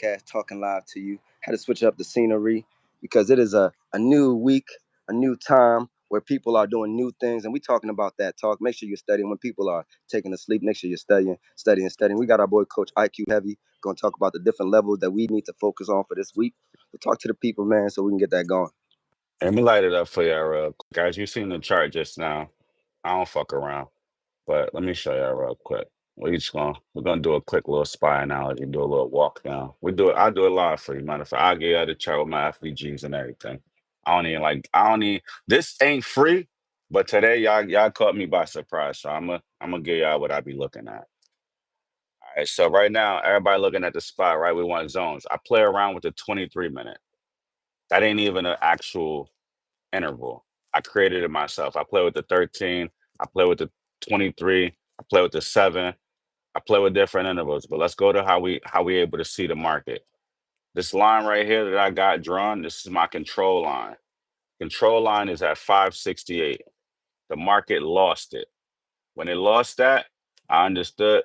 podcast, talking live to you. Had to switch up the scenery because it is a new week, a new time where people are doing new things, and we talking about that talk. Make sure you're studying when people are taking a sleep. Make sure you're studying. We got our boy Coach IQ Heavy going to talk about the different levels that we need to focus on for this week. So talk to the people, man, so we can get that going. Let me light it up for y'all real quick. Guys, you seen the chart just now. I don't fuck around, but let me show y'all real quick. We're gonna do a quick little spy analogy, do a little walk down. I do it live for you. Matter of fact, I'll get y'all the chart with my FVGs and everything. I don't even this ain't free, but today y'all caught me by surprise. So I'm gonna give y'all what I be looking at. All right, so right now, everybody looking at the spot, right? We want zones. I play around with the 23 minute. That ain't even an actual interval. I created it myself. I play with the 13, I play with the 23, I play with the 7, I play with different intervals. But let's go to how we able to see the market. This line right here that I got drawn, this is my control line. Control line is at 568. The market lost it. When it lost that, I understood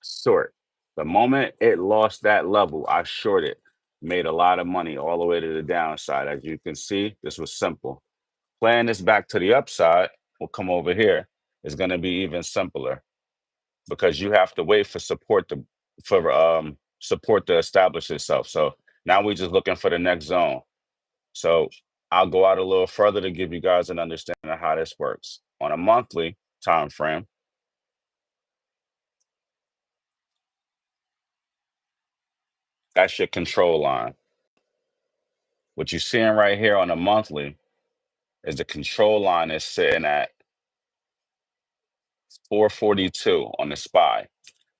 short. The moment it lost that level, I shorted. Made a lot of money all the way to the downside. As you can see, this was simple. Playing this back to the upside will come over here. It's going to be even simpler because you have to wait for support to establish itself. So now we're just looking for the next zone. So I'll go out a little further to give you guys an understanding of how this works. On a monthly time frame, that's your control line. What you're seeing right here on a monthly is the control line is sitting at 442 on the SPY.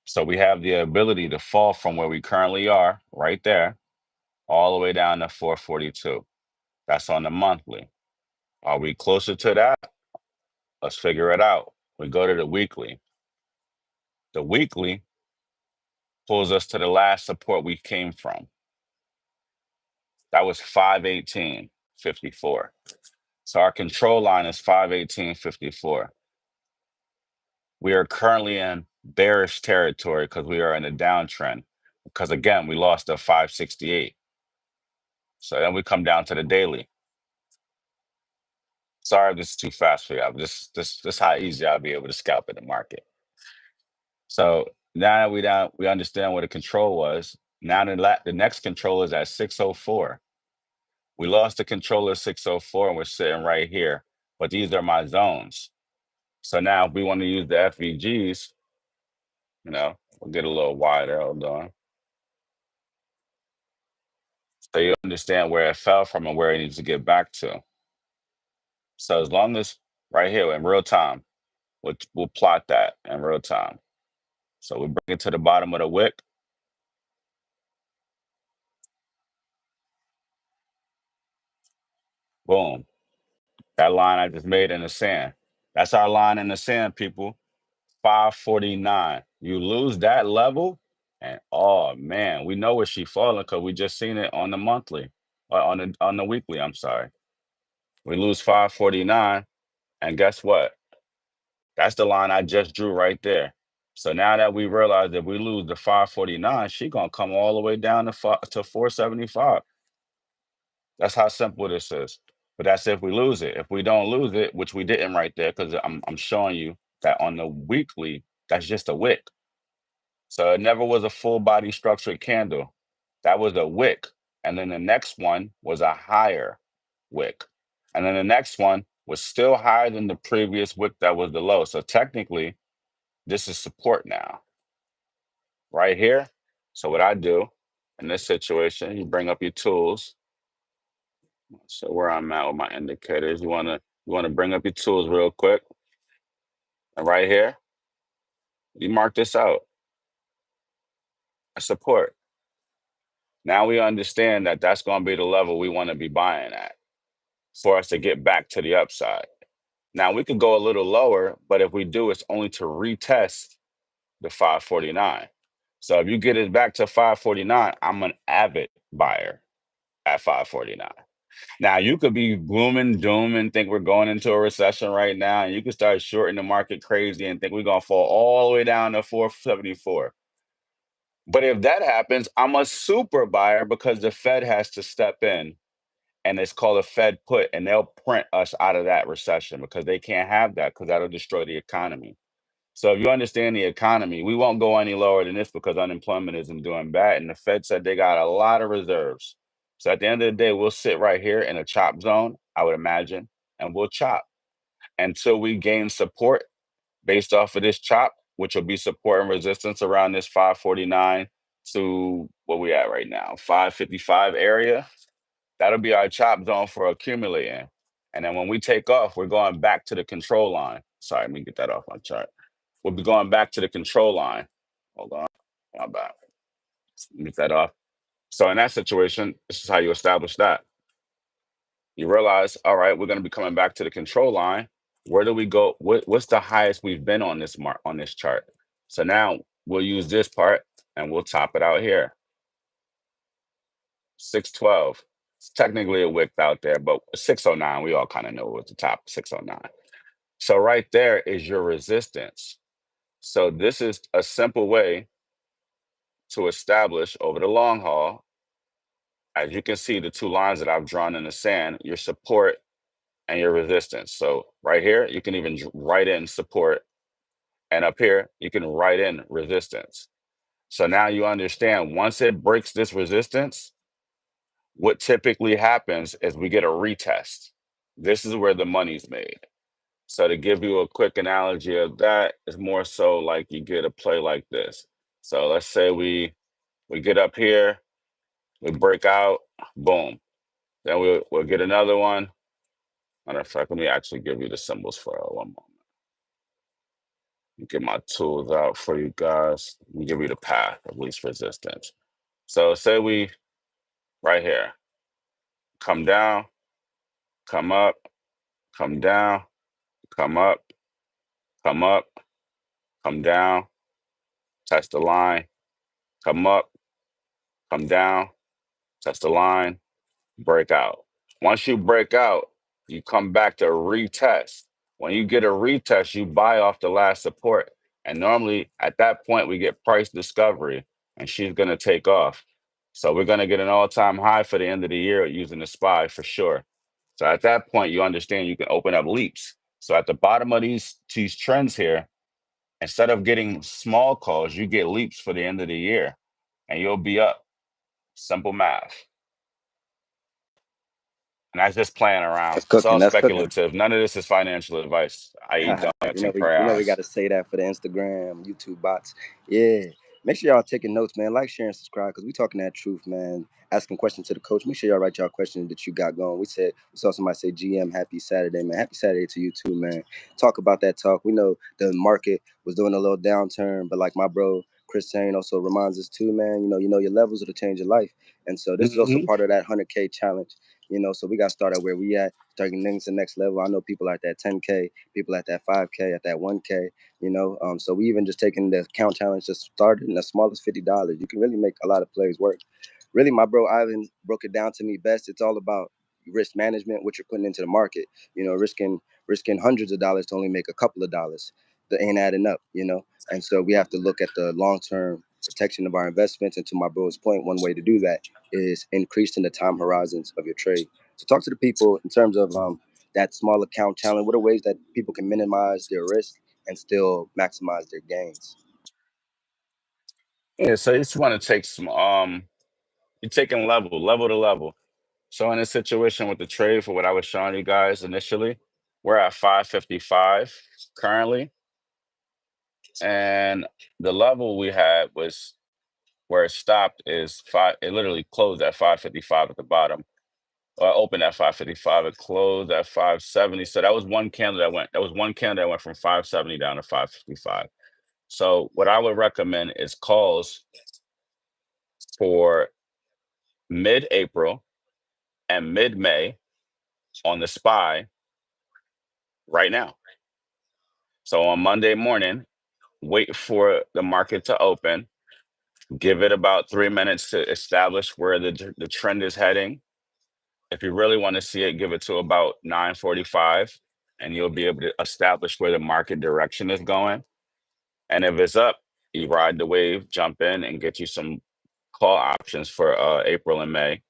So we have the ability to fall from where we currently are, right there, all the way down to 442. That's on the monthly. Are we closer to that? Let's figure it out. We go to the weekly. The weekly pulls us to the last support we came from. That was 518.54. So our control line is 518.54. We are currently in bearish territory because we are in a downtrend. Because again, we lost a 568. So then we come down to the daily. Sorry if this is too fast for you. This how easy I'll be able to scalp in the market. So now that we understand what the control was. Now the next control is at 604. We lost the control at 604 and we're sitting right here. But these are my zones. So now if we want to use the FVGs, we'll get a little wider. Hold on. So you understand where it fell from and where it needs to get back to. So as long as right here in real time, we'll plot that in real time. So we bring it to the bottom of the wick. Boom. That line I just made in the sand. That's our line in the sand, people. 549. You lose that level, and oh man, we know where she falling because we just seen it on the monthly, or on the weekly. I'm sorry. We lose 549, and guess what? That's the line I just drew right there. So now that we realize that we lose the 549, she gonna come all the way down to 475. That's how simple this is. But that's if we lose it. If we don't lose it, which we didn't right there, because I'm showing you that on the weekly, that's just a wick. So it never was a full body structured candle. That was a wick. And then the next one was a higher wick. And then the next one was still higher than the previous wick that was the low. So technically, this is support now, right here. So what I do in this situation, you bring up your tools. So where I'm at with my indicators, you wanna bring up your tools real quick. And right here, you mark this out as support. Now we understand that that's going to be the level we want to be buying at for us to get back to the upside. Now we could go a little lower, but if we do, it's only to retest the 549. So if you get it back to 549, I'm an avid buyer at 549. Now you could be gloom and doom and think we're going into a recession right now, and you can start shorting the market crazy and think we're gonna fall all the way down to 474. But if that happens, I'm a super buyer because the Fed has to step in, and it's called a Fed put, and they'll print us out of that recession because they can't have that because that'll destroy the economy. So if you understand the economy, we won't go any lower than this because unemployment isn't doing bad. And the Fed said they got a lot of reserves. So at the end of the day, we'll sit right here in a chop zone, I would imagine, and we'll chop until we gain support based off of this chop, which will be support and resistance around this 549 to what we at right now, 555 area. That'll be our chop zone for accumulating. And then when we take off, we're going back to the control line. Sorry, let me get that off my chart. We'll be going back to the control line. Hold on. My bad. Get that off. So in that situation, this is how you establish that. You realize, all right, we're going to be coming back to the control line. Where do we go? What's the highest we've been on this mark on this chart? So now we'll use this part and we'll top it out here. 612. It's technically a wick out there, but 609, we all kind of know what's the top 609. So right there is your resistance. So this is a simple way to establish over the long haul. As you can see, the two lines that I've drawn in the sand, your support and your resistance. So right here, you can even write in support, and up here, you can write in resistance. So now you understand once it breaks this resistance, what typically happens is we get a retest. This is where the money's made. So to give you a quick analogy of that, it's more so like you get a play like this. So let's say we get up here, we break out, boom. Then we'll get another one. Matter of fact, let me actually give you the symbols for one moment. Get my tools out for you guys. Let me give you the path of least resistance. So say we right here, come down, come up, come down, come up, come up, come down, test the line, come up, come down, test the line, break out. Once you break out, you come back to retest. When you get a retest, you buy off the last support. And normally at that point, we get price discovery and she's going to take off. So we're going to get an all time high for the end of the year using the SPY for sure. So at that point, you understand you can open up leaps. So at the bottom of these trends here, instead of getting small calls, you get leaps for the end of the year and you'll be up. Simple math. And that's just playing around. That's It's cooking. all That's cooking. speculative. None of this is financial advice, i.e., donuts and You know we got crayons. to say that for the Instagram, YouTube bots. Yeah. Make sure y'all taking notes, man. Like, share, and subscribe because we talking that truth, man. Asking questions to the coach. Make sure y'all write y'all questions that you got going. We saw somebody say, GM, happy Saturday, man. Happy Saturday to you too, man. Talk about that talk. We know the market was doing a little downturn, but like my bro Chris saying also reminds us too, man. You know your levels will change your life, and so this is also Hmm. part of that 100K challenge. So we got to start at where we at, starting things to the next level. I know people at that 10K, people at that 5K, at that 1K. So we even just taking the account challenge, just started in as small as $50. You can really make a lot of plays work. Really, my bro Ivan broke it down to me best. It's all about risk management, what you're putting into the market. Risking hundreds of dollars to only make a couple of dollars. That ain't adding up. And so we have to look at the long term protection of our investments. And to my bro's point, one way to do that is increasing the time horizons of your trade. So talk to the people in terms of that small account challenge. What are ways that people can minimize their risk and still maximize their gains? Yeah, so you just want to take some, you're taking level to level. So in this situation with the trade, for what I was showing you guys initially, we're at 555 currently. And the level we had was where it stopped is five, it literally closed at 555 at the bottom. Opened at 555. It closed at 570. So that was one candle that went from 570 down to 555. So what I would recommend is calls for mid-April and mid-May on the SPY right now. So on Monday morning, wait for the market to open, give it about 3 minutes to establish where the trend is heading. If you really want to see it, give it to about 9:45 and you'll be able to establish where the market direction is going. And if it's up, You ride the wave, jump in, and get you some call options for April and May.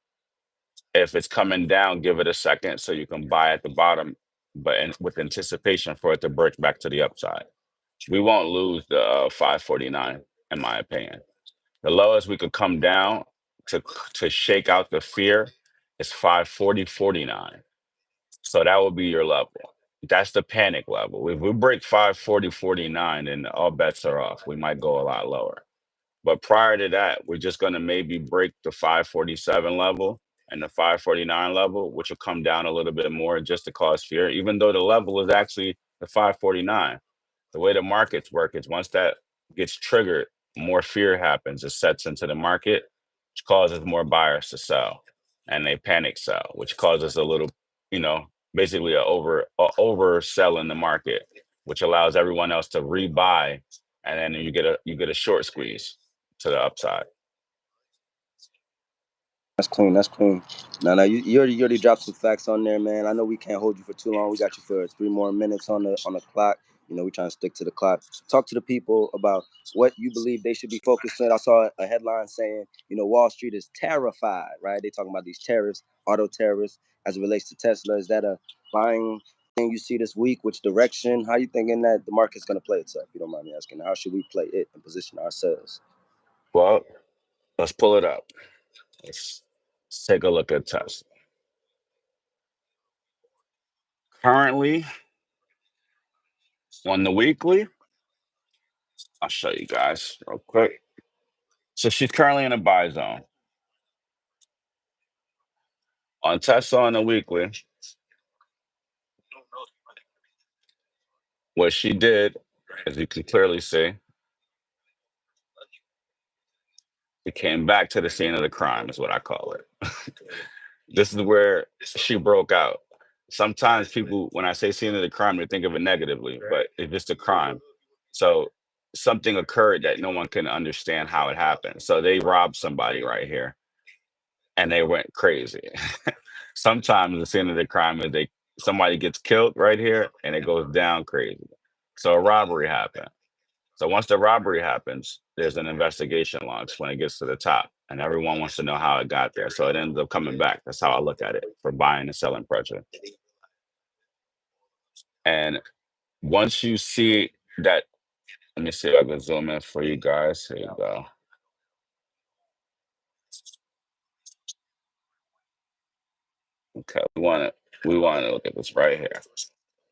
If it's coming down, give it a second so you can buy at the bottom, but with anticipation for it to break back to the upside. We won't lose the 549, in my opinion. The lowest we could come down to shake out the fear is 540.49. So that would be your level. That's the panic level. If we break 540.49, then all bets are off. We might go a lot lower. But prior to that, we're just going to maybe break the 547 level and the 549 level, which will come down a little bit more just to cause fear, even though the level is actually the 549. The way the markets work is once that gets triggered, more fear happens. It sets into the market, which causes more buyers to sell, and they panic sell, which causes a little, you know, basically a oversell in the market, which allows everyone else to rebuy, and then you get a short squeeze to the upside. That's clean. That's clean. Now, you already dropped some facts on there, man. I know we can't hold you for too long. We got you for 3 more minutes on the clock. We trying to stick to the clock. Talk to the people about what you believe they should be focused on. I saw a headline saying, Wall Street is terrified, right? They talking about these tariffs, auto tariffs, as it relates to Tesla. Is that a buying thing you see this week? Which direction? How you thinking that the market's going to play itself? If you don't mind me asking, how should we play it and position ourselves? Well, let's pull it up. Let's take a look at Tesla. Currently on the weekly, I'll show you guys real quick. So she's currently in a buy zone. On Tesla on the weekly, what she did, as you can clearly see, it came back to the scene of the crime, is what I call it. This is where she broke out. Sometimes people, when I say scene of the crime, they think of it negatively, but it's just a crime. So something occurred that no one can understand how it happened. So they robbed somebody right here and they went crazy. Sometimes the scene of the crime is somebody gets killed right here and it goes down crazy. So a robbery happened. So once the robbery happens, there's an investigation launched when it gets to the top, and everyone wants to know how it got there. So it ends up coming back. That's how I look at it for buying and selling pressure. And once you see that, let me see if I can zoom in for you guys. Here you go. Okay, we want to look at this right here.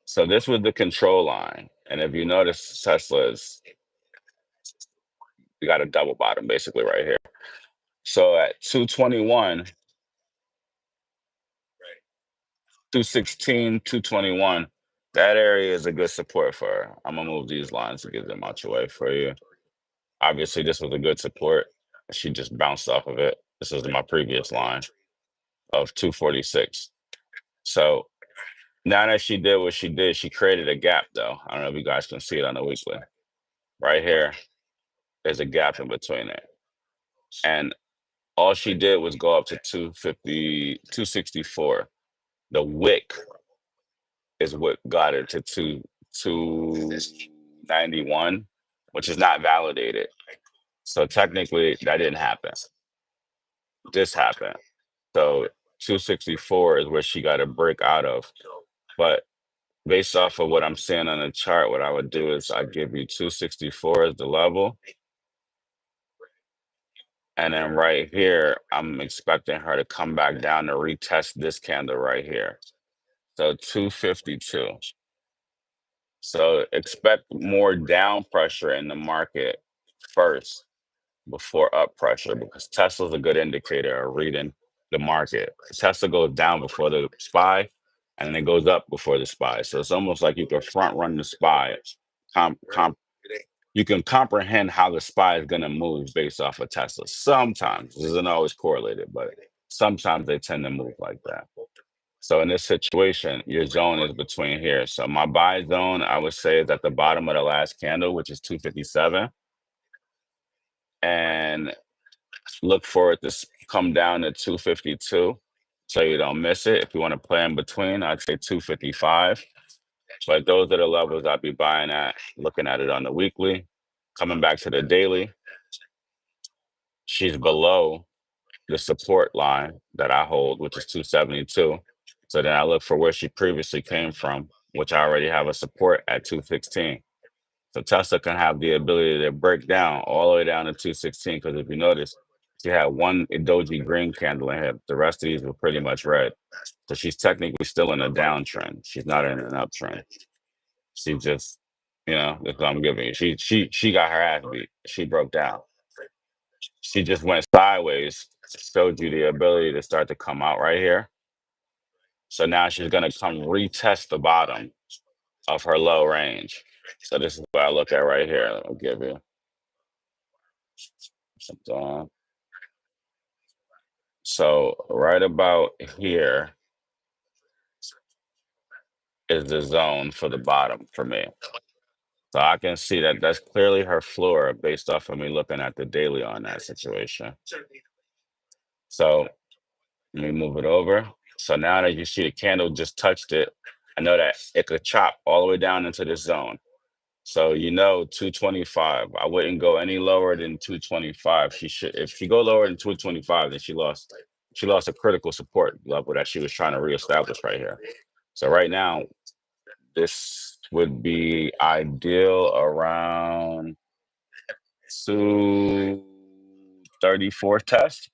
So this was the control line, and if you notice, Tesla's we got a double bottom basically right here. So at 221, 216, 221. That area is a good support for her. I'm gonna move these lines to get them out your way for you. Obviously, this was a good support. She just bounced off of it. This is my previous line of 246. So now that she did what she did, she created a gap though. I don't know if you guys can see it on the weekly. Right here, there's a gap in between it. And all she did was go up to 250, 264. The wick is what got her to 291, which is not validated. So technically, that didn't happen. This happened. So 264 is where she got a break out of. But based off of what I'm seeing on the chart, what I would do is I give you 264 as the level. And then right here, I'm expecting her to come back down to retest this candle right here. So 252. So expect more down pressure in the market first before up pressure because Tesla's a good indicator of reading the market. Tesla goes down before the SPY and then it goes up before the SPY. So it's almost like you can front run the SPY. Com- com- you can comprehend how the SPY is going to move based off of Tesla. Sometimes, this isn't always correlated, but sometimes they tend to move like that. So in this situation, your zone is between here. So my buy zone, I would say, is at the bottom of the last candle, which is 257. And look for it to come down to 252 so you don't miss it. If you want to play in between, I'd say 255. But those are the levels I'd be buying at, looking at it on the weekly. Coming back to the daily, she's below the support line that I hold, which is 272. So then I look for where she previously came from, which I already have a support at 216. So Tesla can have the ability to break down all the way down to 216. Because if you notice, she had one Doji green candle in here. The rest of these were pretty much red. So she's technically still in a downtrend. She's not in an uptrend. She just, that's what I'm giving you. She got her ass beat. She broke down. She just went sideways, showed you the ability to start to come out right here. So now she's gonna come retest the bottom of her low range. So this is what I look at right here. I'll give you something. So right about here is the zone for the bottom for me. So I can see that that's clearly her floor based off of me looking at the daily on that situation. So let me move it over. So now that you see the candle just touched it, I know that it could chop all the way down into this zone. So 225. I wouldn't go any lower than 225. She should if she go lower than 225, then she lost a critical support level that she was trying to reestablish right here. So right now, this would be ideal around 234 test.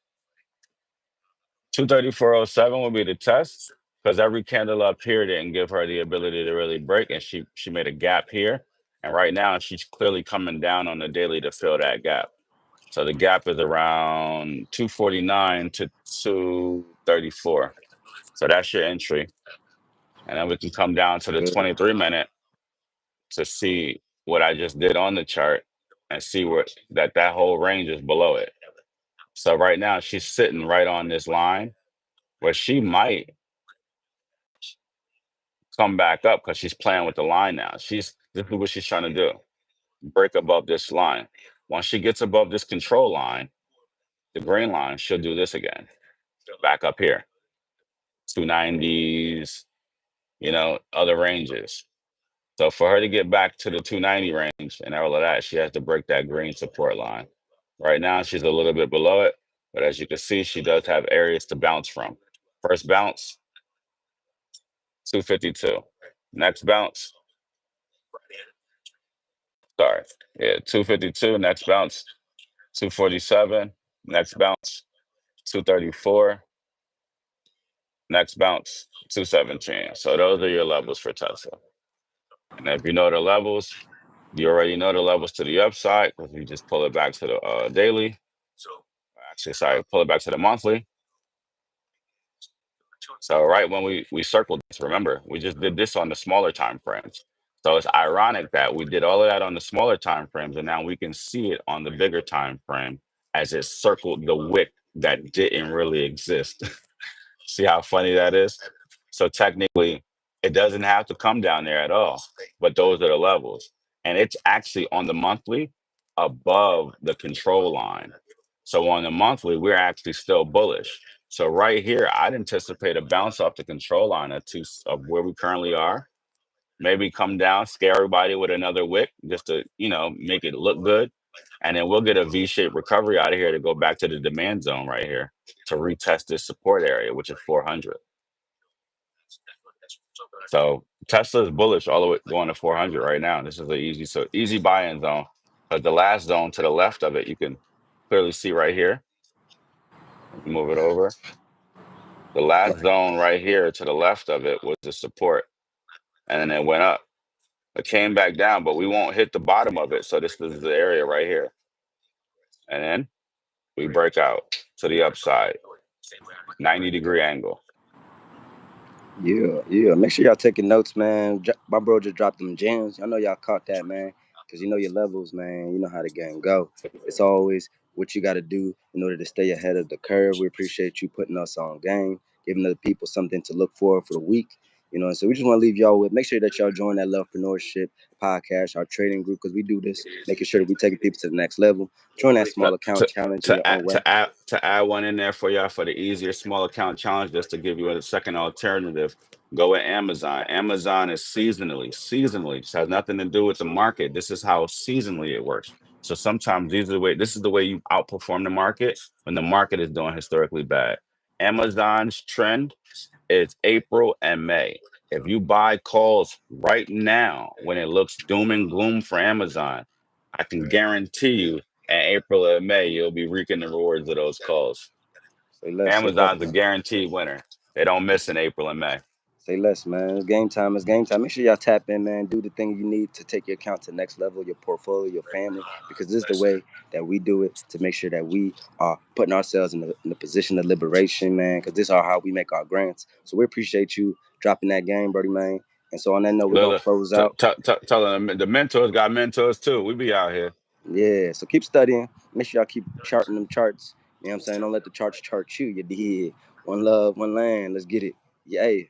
234.07 would be the test because every candle up here didn't give her the ability to really break, and she made a gap here. And right now, she's clearly coming down on the daily to fill that gap. So the gap is around 249 to 234. So that's your entry. And then we can come down to the Good. 23-minute to see what I just did on the chart and see where that whole range is below it. So right now, she's sitting right on this line where she might come back up because she's playing with the line now. This is what she's trying to do. Break above this line. Once she gets above this control line, the green line, she'll do this again. Back up here. 290s, other ranges. So for her to get back to the 290 range and all of that, she has to break that green support line. Right now, she's a little bit below it, but as you can see, she does have areas to bounce from. First bounce, 252. Next bounce, sorry, yeah, 252. Next bounce, 247. Next bounce, 234. Next bounce, 217. So those are your levels for Tesla. And if you know the levels, you already know the levels to the upside because you just pull it back to the daily. Actually, sorry, pull it back to the monthly. So right when we circled this, remember, we just did this on the smaller time frames. So it's ironic that we did all of that on the smaller time frames, and now we can see it on the bigger time frame as it circled the wick that didn't really exist. See how funny that is? So technically, it doesn't have to come down there at all, but those are the levels. And it's actually on the monthly above the control line. So on the monthly, we're actually still bullish. So right here, I'd anticipate a bounce off the control line of where we currently are. Maybe come down, scare everybody with another wick just to, make it look good. And then we'll get a V-shaped recovery out of here to go back to the demand zone right here to retest this support area, which is 400. So Tesla is bullish all the way going to 400 right now. This is an easy buy-in zone. But the last zone to the left of it, you can clearly see right here. Let me move it over. The last Right. zone right here to the left of it was the support, and then it went up. It came back down, but we won't hit the bottom of it. So this is the area right here, and then we break out to the upside, 90-degree angle. Yeah, yeah. Make sure y'all taking notes, man. My bro just dropped them gems. I know y'all caught that, man. Because you know your levels, man. You know how the game go. It's always what you got to do in order to stay ahead of the curve. We appreciate you putting us on game, giving other people something to look for the week. And so we just want to leave y'all with. Make sure that y'all join that Lovepreneurship podcast, our trading group, because we do this, making sure that we taking people to the next level. Join that to small account to challenge in to your own add way. one in there for y'all for the easier small account challenge, just to give you a second alternative. Go with Amazon. Amazon is seasonally. Seasonally, this has nothing to do with the market. This is how seasonally it works. So sometimes this is the way you outperform the market when the market is doing historically bad. Amazon's trend is April and May. If you buy calls right now when it looks doom and gloom for Amazon, I can guarantee you in April or May, you'll be reaping the rewards of those calls. Say less, Amazon's a man. guaranteed winner. They don't miss in April and May. Say less, man. It's game time. It's game time. Make sure y'all tap in, man. Do the thing you need to take your account to the next level, your portfolio, your family, because this is the way that we do it to make sure that we are putting ourselves in the position of liberation, man, because this is how we make our grants. So we appreciate you dropping that game, Brody, man. And so on that note, we're going to Look, close out. tell them the mentors got mentors too. We be out here. Yeah, so keep studying. Make sure y'all keep charting them charts. You know what I'm saying? Don't let the charts chart you. You did. One love, one land. Let's get it. Yeah.